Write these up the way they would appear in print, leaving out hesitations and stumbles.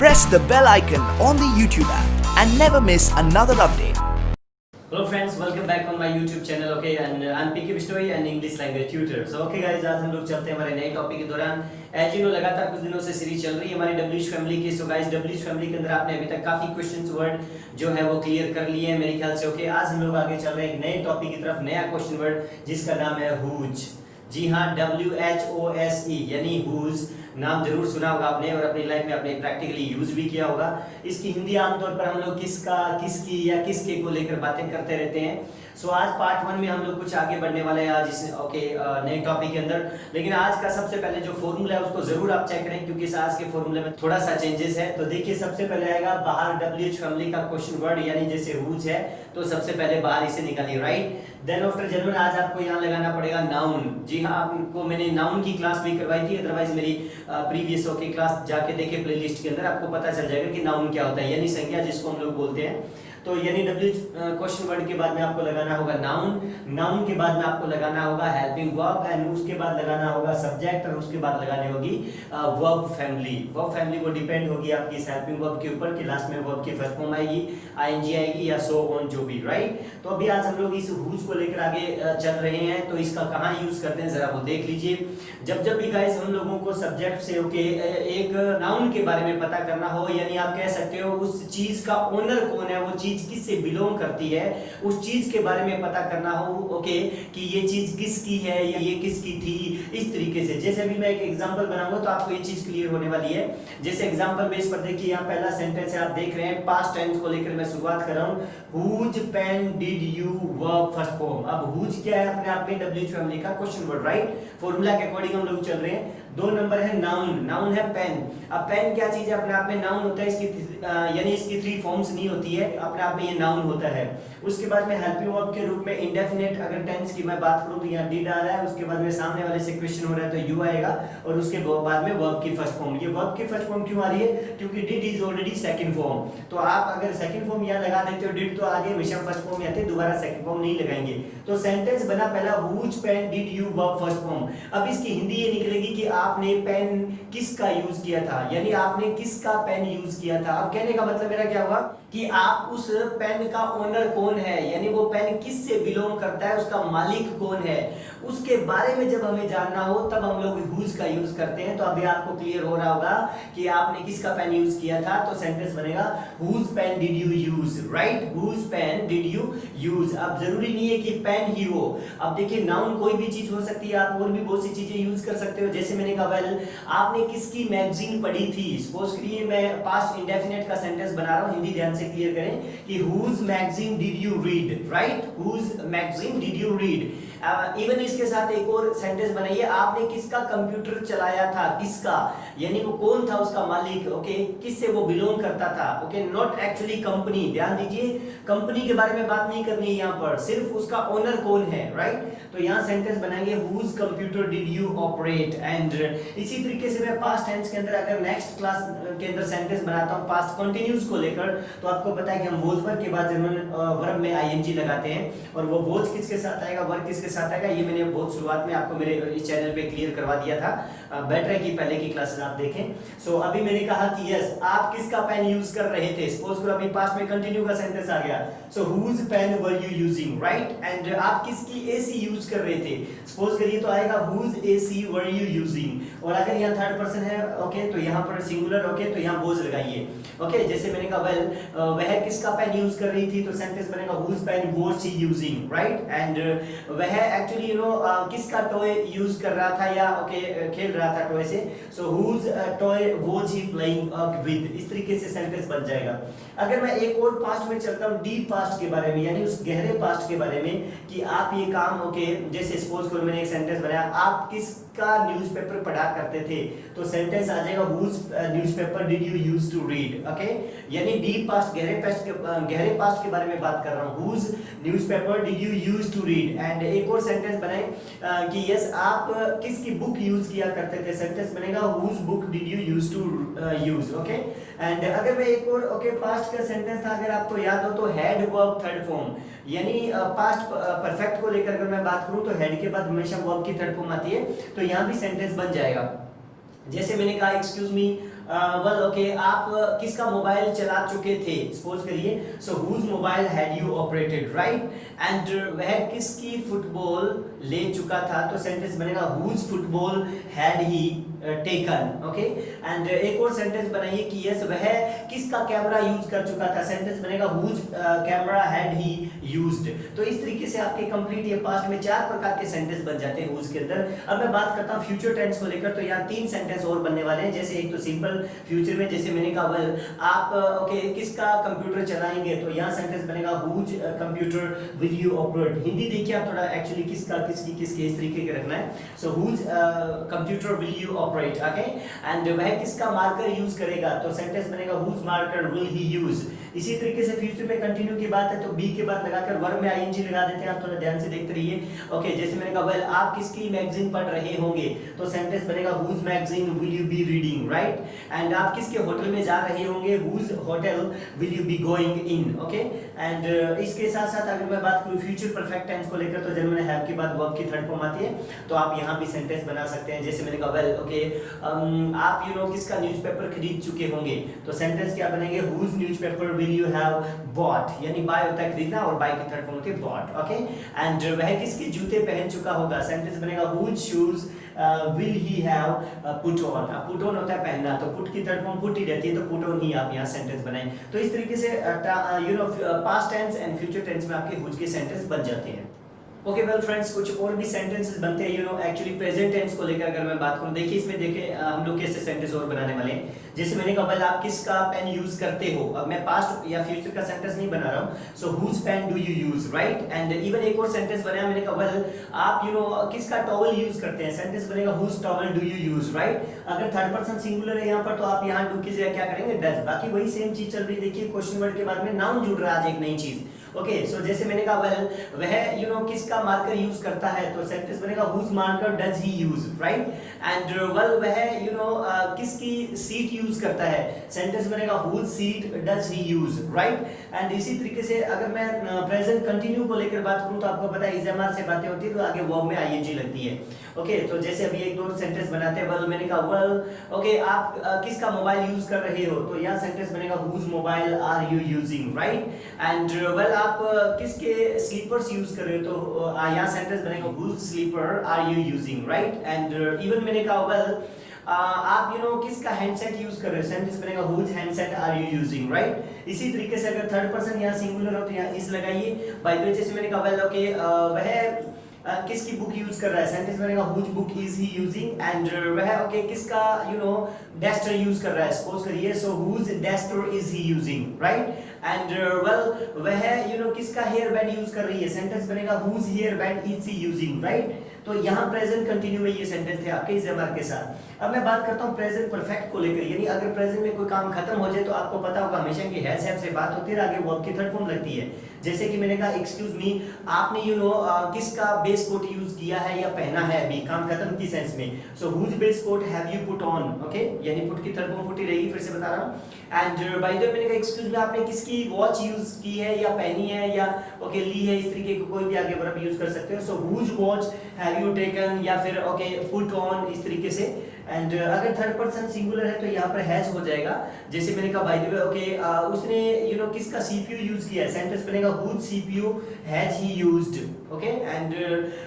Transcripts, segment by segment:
Press the bell icon on the YouTube app and never miss another update. Hello friends, welcome back on my YouTube channel. Okay, and I'm P.K.SIR and English language tutor. So okay guys, आज हम लोग चलते हैं हमारे नए topic के दौरान. As you know लगातार कुछ दिनों से सीरीज चल रही है हमारी डब्ल्यूएच फैमिली की. सो गाइस, डब्ल्यूएच फैमिली के अंदर आपने अभी तक काफी क्वेश्चंस वर्ड जो है वो क्लियर कर लिए हैं मेरे ख्याल से. ओके, आज हम लोग आगे चल रहे हैं एक नए टॉपिक की तरफ, नया क्वेश्चन वर्ड जिसका नाम है हुज. जी हाँ, WHOSE यानी हुज. नाम जरूर सुना होगा आपने और अपनी लाइफ में आपने प्रैक्टिकली यूज भी किया होगा. इसकी हिंदी आमतौर पर हम लोग किसका, किसकी या किसके को लेकर बातें करते रहते हैं. सो आज पार्ट 1 में हम लोग कुछ आगे बढ़ने वाले हैं आज इस नए टॉपिक के अंदर. लेकिन आज का सबसे पहले जो फॉर्मूला है उसको जरूर आप चेक करें क्योंकि आज के फॉर्मूले में थोड़ा सा चेंजेस है. तो देखिए, सबसे पहले आएगा बाहर डब्ल्यूएच फैमिली का क्वेश्चन वर्ड यानी जैसे हुज है तो सबसे पहले बाहर इसे निकालिए. राइट, देन आफ्टर जनरल आज आपको यहाँ लगाना पड़ेगा नाउन. जी हाँ, आपको मैंने नाउन की क्लास भी करवाई थी, अदरवाइज मेरी प्रीवियस ओके क्लास जाके देखे प्लेलिस्ट के अंदर, आपको पता चल जाएगा कि नाउन क्या होता है यानी संज्ञा जिसको हम लोग बोलते हैं. तो यानी डब्ल्यू क्वेश्चन वर्ड के बाद में आपको लगाना होगा नाउन. नाउन के बाद में आपको लगाना होगा हेल्पिंग वर्ब एंड उसके बाद लगाना होगा सब्जेक्ट और उसके बाद लगानी होगी वर्ब फैमिली. वर्ब फैमिली वो डिपेंड होगी आपकी इस हेल्पिंग वर्ब के ऊपर कि लास्ट में वर्ब की फर्स्ट फॉर्म आएगी, आईएनजी आएगी या सो ऑन जो भी. राइट, तो अभी आज हम लोग इस हुज को लेकर आगे चल रहे हैं. तो इसका कहाँ यूज करते हैं जरा वो देख लीजिए. जब भी गाइस हम लोगों को सब्जेक्ट से ओके एक नाउन के बारे में पता करना हो, यानी आप कह सकते हो उस चीज का ओनर कौन है, वो चीज किससे बिलोंग करती है, उस चीज के बारे में पता करना हो ओके कि ये चीज किसकी है या ये किसकी थी, इस तरीके से. जैसे अभी मैं एक एग्जांपल बनाऊंगा तो आपको ये चीज क्लियर होने वाली है. जैसे एग्जांपल बेस पर देखिए, यहाँ पहला सेंटेंस है, आप देख रहे हैं पास्ट टेंस को लेकर मैं शुरुआत कर रहा हूं. Whose pen did you verb first form. अब हुज क्या है अपने आप में डब्ल्यूएच फैमिली का क्वेश्चन वर्ड. राइट, फॉर्मूला के अकॉर्डिंग हम लोग चल रहे हैं. 2 नंबर है नाउन. नाउन है पेन. अब पेन क्या चीज है अपने आप में, नाउन होता है. इसकी यानी इसकी 3 फॉर्म्स नहीं होती है, अपने आप में ये नाउन होता है. उसके बाद में हेल्पिंग वर्ब के रूप में इंडेफिनिट अगर टेंस की मैं बात करूं तो यहाँ डिड आ रहा है, उसके बाद में सामने वाले से क्वेश्चन हो रहा है तो यू आएगा और उसके बाद में वर्ब की फर्स्ट फॉर्म. ये वर्ब की फर्स्ट फॉर्म क्यों आ रही है, क्योंकि did is already second form. तो आप अगर सेकंड फॉर्म यहाँ लगा देते हो डिड तो आगे हमेशा फर्स्ट फॉर्म में आते, दोबारा सेकंड फॉर्म नहीं लगाएंगे. तो सेंटेंस बना पहला whose pen did you verb first form. अब इसकी हिंदी ये निकलेगी कि आपने पेन किसका यूज किया था, यानी आपने किसका पेन यूज किया था. अब कहने का मतलब मेरा क्या हुआ कि आप उस पेन का ओनर कौन है, यानी वो पेन किससे बिलोंग करता है, उसका मालिक कौन है, उसके बारे में जब हमें जानना हो तब हम लोग हुज का यूज करते हैं. तो अभी आपको क्लियर हो रहा होगा कि आपने किसका पेन यूज किया था. तो सेंटेंस बनेगा whose pen did you use. Right, whose pen did you use. अब जरूरी नहीं है कि पेन ही हो. अब देखिए, नाउन कोई भी चीज हो सकती है, आप और भी बहुत सी चीजें यूज कर सकते हो. जैसे मैंने कहा वेल आपने किसकी मैगजीन पढ़ी थी. सपोज करिए मैं पास्ट इंडेफिनिट का सेंटेंस बना रहा हूं, हिंदी ध्यान से क्लियर करें कि whose magazine did you read. Right, whose magazine did you read. Even इसके साथ एक और सेंटेंस बनाइए, आपने किसका कंप्यूटर चलाया था. किसका यानी वो कौन था, उसका मालिक. ओके, किससे वो बिलोंग करता था. Okay, not actually company. ध्यान दीजिए, कंपनी के बारे में बात नहीं करनी है यहाँ पर, सिर्फ उसका ओनर कौन है. राइट, तो यहाँ सेंटेंस बनाएंगे whose computer did you operate. And इसी तरीके से मैं पास्ट टेंस के अंदर अगर नेक्स्ट क्लास के अंदर सेंटेंस बनाता हूँ पास्ट कंटिन्यूअस को लेकर, तो आपको पता है कि हम वोज वर्ब के बाद जर्मन वर्ब में आईएनजी लगाते हैं और वो वोज किसके साथ आएगा, वर्ब किसके साथ आएगा, ये मैंने बहुत शुरुआत में आपको मेरे इस चैनल पे क्लियर करवा दिया था. बेटर है कि पहले की क्लासेस आप देखें. सो अभी मैंने कहा कि यस आप किसका पेन यूज कर रहे थे. सपोज करो अभी पास्ट में कंटिन्यू का सेंटेंस आ गया. So whose pen were you using. Right, and आप किसकी एसी यूज कर रहे थे. सपोज करिए तो आएगा whose AC were you using. और अगर यहाँ थर्ड पर्सन है ओके तो यहाँ पर सिंगुलर ओके तो यहाँ वोज लगाइए. ओके, जैसे मैंने कहा वेल वह किसका पेन यूज कर रही थी तो सेंटेंस बनेगा whose pen was she using. Right, and वह एक्चुअली किसका टॉय यूज कर रहा था या ओके खेल रहा था टॉय से. So whose toy was he playing with. इस तरीके से सेंटेंस बन जाएगा. अगर मैं एक और पास्ट में चलता हूं, डीप पास्ट के बारे में यानी उस गहरे पास्ट के बारे में कि आप ये काम ओके जैसे सपोज करो मैंने एक सेंटेंस बनाया, आप किसका न्यूज़पेपर पढ़ा करते थे. तो सेंटेंस आ जाएगा whose newspaper did you use to read. Okay, यानी डीप पास्ट गहरे पास्ट के बारे में बात कर रहा हूं. Whose newspaper did you use to read. And एक और सेंटेंस बनाए कि यस आप किसकी बुक यूज किया करते थे. सेंटेंस बनेगा whose book did you use to use. Okay, and अगर मैं एक और ओके पास्ट का सेंटेंस था अगर आपको याद हो तो हैड वर्ब थर्ड फॉर्म, यानी पास्ट परफेक्ट को लेकर अगर मैं बात करूं तो हैड के बाद हमेशा वर्ब की थर्ड फॉर्म आती है. तो यहां भी सेंटेंस बन जाएगा. जैसे मैंने कहा एक्सक्यूज मी वेल ओके आप किसका मोबाइल चला चुके थे, सपोज करिए, so whose mobile had you operated, right, and वह किसकी फुटबॉल ले चुका था, तो सेंटेंस बनेगा whose football had he taken, okay. And एक और सेंटेंस बनाइए कि यस वह किसका कैमरा यूज कर चुका था, सेंटेंस बनेगा whose camera had he used. तो इस तरीके से आपके कंप्लीट ये पास्ट में 4 प्रकार के सेंटेंस बन जाते हैं हुज के अंदर। अब मैं बात करता हूं फ्यूचर टेंस को लेकर, तो यहाँ 3 सेंटेंस और बनने वाले हैं। जैसे एक तो सिंपल फ्यूचर में, जैसे मैंने कहा वेल आप ओके किसका कंप्यूटर चलाएंगे, तो यहाँ सेंटेंस बनेगा whose computer will you operate. Hindi देखिए आप थोड़ा, एक्चुअली किसका किसकी किसके इस तरीके के रखना है। So whose computer will you operate, okay. And वह किसका मार्कर यूज करेगा, तो सेंटेंस बनेगा whose marker will he use. इसी तरीके से फ्यूचर में कंटिन्यू की बात है तो बी के बाद लगाकर वर्ब में आईएनजी लगा देते हैं। आप थोड़ा ध्यान से देखते रहिए, ओके। जैसे मैंने कहा वेल आप किसकी मैगजीन पढ़ रहे होंगे, तो सेंटेंस बनेगा whose magazine will you be reading, right. And आप किसके होटल में जा रहे होंगे, whose hotel will you be going in, okay. And इसके साथ साथ अगर मैं बात करूं फ्यूचर परफेक्ट टेंस को लेकर, तो जब मैंने हैव के बाद वर्ब की थर्ड फॉर्म आती है, तो आप यहां भी सेंटेंस बना सकते हैं। जैसे मैंने कहा वेल ओके आप यू नो किसका न्यूज़पेपर खरीद चुके होंगे, तो सेंटेंस क्या बनेंगे, whose newspaper will you have bought, यानी बाय होता है खरीदना और बाय की थर्ड फॉर्म होती है बॉट, ओके। एंड वह किसके जूते पहन चुका होगा, सेंटेंस बनेगा whose shoes will he have put on. Put on होता है पहनना, तो पुट की थर्ड फॉर्म पुट ही रहती है, तो पुट ऑन ही आप यहाँ सेंटेंस बनाएं। तो इस तरीके से you know past tense and future tense में आपके हुज के सेंटेंस बन जाते हैं। ओके वेल फ्रेंड्स, कुछ और भी सेंटेंसेस बनते हैं you know actually present tense को लेकर अगर मैं बात करूं, देखिए इसमें देखिए हम लोग कैसे सेंटेंस और बनाने वाले हैं। जैसे मैंने कहा वेल आप किसका पेन यूज करते हो, अब मैं पास्ट या फ्यूचर का सेंटेंस नहीं बना रहा हूं, so whose pen do you use, right. And even एक और सेंटेंस बनाया मैंने कहा वेल आप यू नो किसका टॉवल यूज करते हैं, सेंटेंस बनेगा whose towel do you use, right. अगर थर्ड पर्सन सिंगुलर है यहां पर, तो आप यहां डू की जगह क्या करेंगे डज। बाकी वही सेम चीज चल रही है, देखिए क्वेश्चन वर्ड के बाद में नाउन जुड़ रहा है आज एक नई चीज, ओके। सो जैसे मैंने कहा वेल वह यू नो किसका मार्कर यूज करता है, तो सेंटेंस बनेगा whose marker does he use, right. And well वह यू नो किसकी सीट यूज करता है, सेंटेंस बनेगा whose seat does he use, right. And इसी तरीके से अगर मैं प्रेजेंट कंटिन्यू को लेकर बात करूं, तो आपको पता है इजमार से बातें होती है तो आगे वर्ब में आईएनजी लगती है, ओके। तो जैसे अभी एक दो सेंटेंस बनाते हैं, वेल मैंने कहा वेल ओके आप किसका मोबाइल यूज कर रहे हो, तो यहाँ सेंटेंस बनेगा whose mobile are you using, right. And well आप किसके स्लीपर्स यूज कर रहे हो, तो यहाँ सेंटेंस बनेगा whose slipper are you using, right. And even मैंने कहा वेल आप यू नो किसका हैंडसेट यूज कर रहे हो, सेंटेंस बनेगा whose handset are you using, right. इसी तरीके से अगर थर्ड पर्सन यहाँ सिंगुलर हो तो यहाँ इस लगाइए। बाय द वे जैसे मैंने कहा वेल ओके वह किसकी बुक यूज कर रहा है, सेंटेंस बनेगा whose book is he using. And वह ओके किसका यू नो डस्टर यूज कर रहा है, सपोज करिए, so whose duster is he using, right. And well वह यू नो किसका हेयर बैंड यूज कर रही है, सेंटेंस बनेगा whose hair band is he using, right. तो यहाँ प्रेजेंट कंटिन्यू में ये सेंटेंस थे आपके इस के साथ। अब मैं बात करता हूँ प्रेजेंट परफेक्ट को लेकर, यानी अगर प्रेजेंट में कोई काम खत्म हो जाए तो आपको पता होगा हमेशा कि हैज हैव से बात होती है, आगे वर्ब की थर्ड फॉर्म लगती है। जैसे कि मैंने कहा एक्सक्यूज मी आपने यू नो किसका बेस कोट यूज किया है या पहना है, अभी काम खत्म की सेंस में, so whose base coat have you put on, okay. यानी पुट की थर्ड फॉर्म पुट ही रहेगी, फिर से बता रहा हूँ। एंड बाय द वे मैंने कहा एक्सक्यूज मी आपने किसकी वॉच यूज की है या पहनी है या ओके ली है, इस तरीके को कोई भी आगे वर्ब यूज कर सकते हो। So whose watch have you taken या फिर ओके पुट ऑन, इस तरीके से। एंड अगर थर्ड पर्सन सिंगुलर है तो यहाँ पर हैज हो जाएगा। जैसे मैंने कहा बाय द वे ओके उसने यू नो किसका सीपीयू यूज किया है, सेंटेंस बनेगा whose CPU has he used, okay. And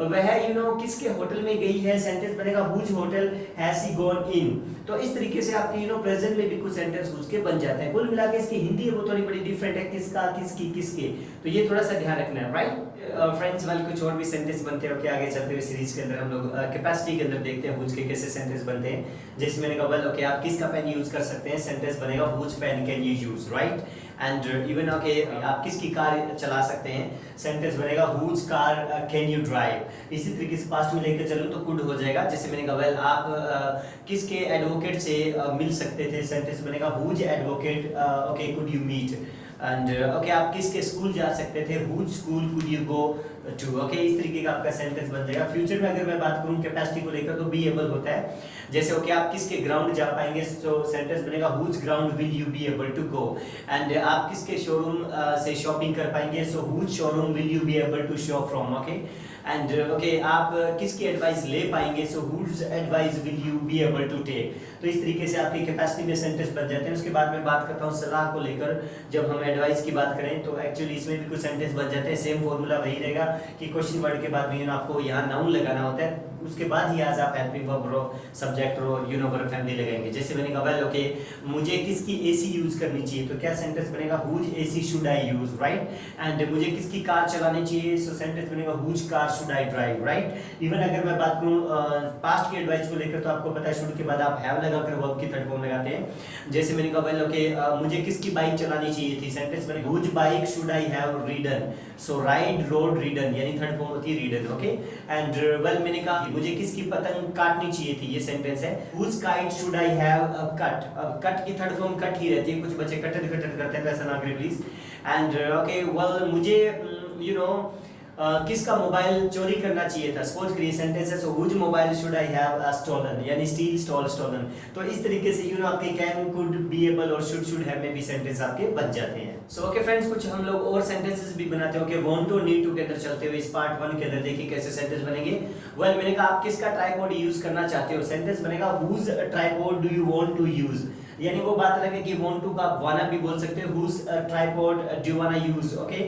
वह यू नो किसके होटल में गई है, सेंटेंस बनेगा whose hotel has he gone in. तो इस तरीके से आपके यू नो प्रेजेंट में भी कुछ सेंटेंस उसके बन जाते हैं। कुल मिला के इसकी हिंदी है वो थोड़ी बड़ी डिफरेंट है, किसका किसकी किसके, तो ये थोड़ा सा ध्यान रखना है, राइट फ्रेंड्स। वाले कुछ और भी सेंटेंस बनते हैं, ओके। आगे चलते हुए सीरीज के अंदर हम लोग कैपेसिटी के अंदर देखते हैं हुज के कैसे सेंटेंस बनते हैं। जैसे मैंने कहा वेल ओके आप किसका पेन यूज कर सकते हैं, सेंटेंस बनेगा whose pen can you use, right. And even okay आप किसकी कार चला सकते हैं, सेंटेंस बनेगा whose car can you drive. इसी तरीके से पास्ट में लेकर चलो तो कुड हो जाएगा। जैसे मैंने कहा वेल आप किसके एडवोकेट से मिल सकते थे, सेंटेंस बनेगा whose advocate okay could you meet. And okay आप किसके स्कूल जा सकते थे, whose school could you go to, okay. इस तरीके का आपका सेंटेंस बन जाएगा। फ्यूचर में अगर मैं बात करूं कैपेसिटी को लेकर तो बी एबल होता है। जैसे ओके आप किसके ग्राउंड जा पाएंगे, तो सेंटेंस बनेगा whose ground will you be able to go. And आप किसके शोरूम से शॉपिंग कर पाएंगे, so whose showroom will you be able to shop from, okay. And okay आप किसकी एडवाइस ले पाएंगे, so whose advice will you be able to take. तो इस तरीके से आपकी कैपेसिटी में सेंटेंस बन जाते हैं। उसके बाद मैं बात करता हूँ सलाह को लेकर। जब हम एडवाइस की बात करें तो एक्चुअली इसमें भी कुछ सेंटेंस बन जाते हैं। सेम फॉर्मूला वही रहेगा कि क्वेश्चन वर्ड के बाद भी आपको यहाँ नाउन लगाना होता है, उसके बाद ही आज आप हेल्पिंग वर्ब और सब्जेक्ट और वर्ब फैमिली लगाएंगे। जैसे मैंने कहा वेल ओके मुझे किसकी एसी यूज करनी चाहिए, तो क्या सेंटेंस बनेगा whose AC should I use, right. And मुझे किसकी कार चलानी चाहिए, सो सेंटेंस बनेगा whose car should I drive, right. Even अगर मैं बात करूं पास्ट की एडवाइस को लेकर तो आपको पता है शुड के बाद आप हैव लगाकर वर्ब की थर्ड फॉर्म लगाते हैं। जैसे मैंने कहा वेल ओके मुझे किसकी बाइक चलानी चाहिए थी, सेंटेंस बनेगा whose bike should I have ridden, so ride rode ridden, यानी थर्ड फॉर्म होती है रीडन, ओके। एंड वेल मैंने कहा मुझे किसकी पतंग काटनी चाहिए थी, ये सेंटेंस है whose kite should I have cut. अब कट की थर्ड फॉर्म कट ही रहती है, कुछ बच्चे कटट कटट करते हैं, ऐसा ना करें प्लीज। एंड ओके वेल मुझे किसका मोबाइल चोरी करना चाहिए था, सपोज करिए सेंटेंस है so whose mobile should I have stolen, यानी स्टील स्टॉल स्टोलन। तो इस तरीके से आपके कैन कुड बी एबल और शुड हैव में भी सेंटेंस आपके बन जाते हैं। सो ओके फ्रेंड्स कुछ हम लोग और सेंटेंसेस भी बनाते हैं। Okay want to need to के अंदर चलते हुए इस पार्ट 1 के अंदर देखिए कैसे सेंटेंस बनेंगे। वेल मैंने कहा आप किसका ट्राइपॉड यूज करना चाहते हो, सेंटेंस बनेगा whose tripod do you want to use, यानी वो बात अलग है कि वांट टू का आप वाना भी बोल सकते हो, whose tripod do you wanna use, okay.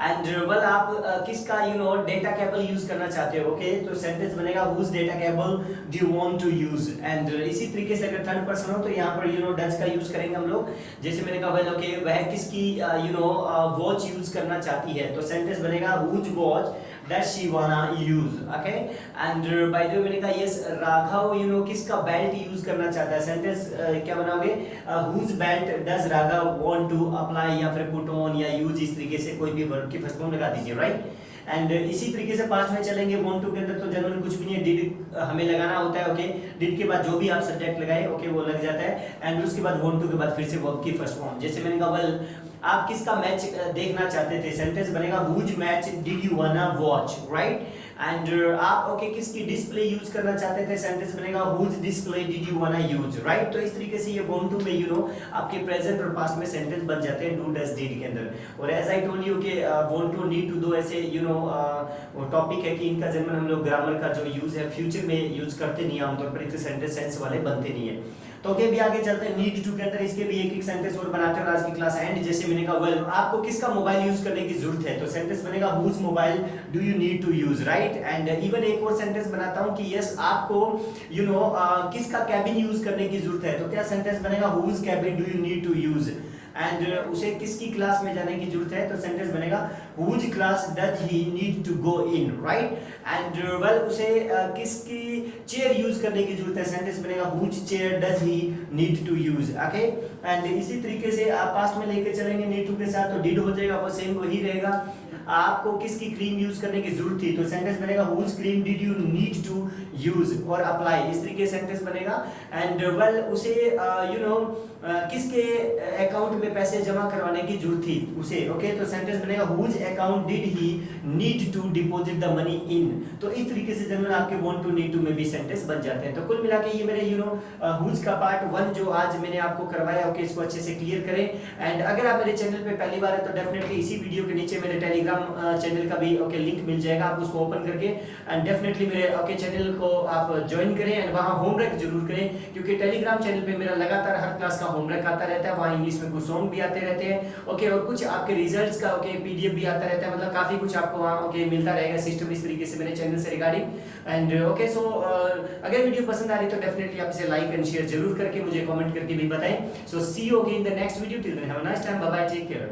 And well आप किसका डेटा केबल यूज करना चाहते हो, ओके। तो सेंटेंस बनेगा whose data cable do you want to use. And इसी तरीके से अगर थर्ड पर्सन हो तो यहाँ पर डज का यूज करेंगे हम लोग। जैसे मैंने कहा वेल ओके वह किसकी वॉच यूज करना चाहती है, तो सेंटेंस बनेगा whose watch does she wanna use, okay। and by the way मैंने कहा यस राघव किसका बेल्ट यूज करना चाहता है, सेंटेंस क्या बनाओगे whose belt does Raghav want to apply या फिर put on या use, इस तरीके से कोई भी वर्ब की फर्स्ट फॉर्म लगा दीजिए, राइट। एंड इसी तरीके से पास्ट में चलेंगे want to के अंदर तो जनरली कुछ भी नहीं है, did हमें लगाना होता है, ओके। did के बाद जो भी आप सब्जेक्ट लगाए ओके वो लग जाता है। एंड उसके बाद want to के बाद फिर से वर्ब की फर्स्ट फॉर्म। जैसे मैंने कहा वेल आप किसका मैच देखना चाहते थे, सेंटेंस बनेगा whose match did you wanna watch, right. And आप ओके किसकी डिस्प्ले यूज करना चाहते थे, सेंटेंस बनेगा whose display did you wanna use, right. तो इस तरीके से ये वांट टू में आपके प्रेजेंट और पास्ट में सेंटेंस बन जाते हैं डू डज डिड के अंदर। और एज आई टोल्ड यू कि वांट टू नीड टू दो ऐसे टॉपिक है कि इनका जनरल हम लोग ग्रामर का जो यूज है फ्यूचर में यूज करते नहीं, आमतौर पर इसके सेंटेंस सेंस वाले बनते नहीं है। तो ओके भी आगे चलते हैं नीड टू के अंदर, इसके भी एक एक सेंटेंस और बनाते हैं आज की क्लास एंड। जैसे मैंने कहा वेल आपको किसका मोबाइल यूज करने की जरूरत है, तो सेंटेंस बनेगा whose mobile do you need to use, right. And even एक और सेंटेंस बनाता हूं कि यस आपको किसका कैबिन यूज करने की जरूरत है, तो क्या सेंटेंस बनेगा whose cabin do you need to use. And उसे किसकी क्लास में जाने की जरूरत है, तो सेंटेंस बनेगा whose class does he need to go in, right. And well उसे किसकी चेयर यूज करने की जरूरत है, सेंटेंस बनेगा whose chair does he need to use, okay. And इसी तरीके से आप पास्ट में लेके चलेंगे नीड टू के साथ तो डिड हो जाएगा, वो सेम वही रहेगा। आपको किसकी क्रीम यूज करने की जरूरत थी, तो सेंटेंस बनेगा whose cream did you need to use और अप्लाई, इस तरीके से सेंटेंस बनेगा। एंड वेल उसे किसके अकाउंट में पैसे जमा करवाने की जरूरत थी उसे, ओके। तो सेंटेंस बनेगा whose account did he need to deposit the money in. तो इस तरीके से जनरल आपके वांट टू नीड टू में भी सेंटेंस बन जाते हैं। तो कुल मिला के ये मेरे हुज का पार्ट 1 जो आज मैंने आपको करवाया, ओके, इसको अच्छे से क्लियर करें। एंड अगर आप मेरे चैनल पे पहली बार है तो डेफिनेटली इसी वीडियो के नीचे मेरे टेलीग्राम चैनल का भी ओके लिंक मिल जाएगा, आप उसको ओपन करके एंड डेफिनेटली मेरे ओके चैनल को आप ज्वाइन करें एंड वहां होमवर्क जरूर करें, क्योंकि टेलीग्राम चैनल पे मेरा लगातार हर क्लास का होमवर्क आता रहता है, वहां इंग्लिश में कुछ सॉन्ग भी आते रहते हैं, ओके, और कुछ आपके रिजल्ट्स का ओके पीडीएफ भी आता रहता है, मतलब काफी कुछ आपको वहां ओके मिलता रहेगा सिस्टम इस तरीके से मेरे चैनल से रिगार्डिंग। एंड ओके सो अगर वीडियो पसंद आ रही तो डेफिनेटली आप इसे लाइक एंड शेयर जरूर करके मुझे कमेंट करके भी बताएं। So see you again in the next video, till then have a nice time, bye bye, take care.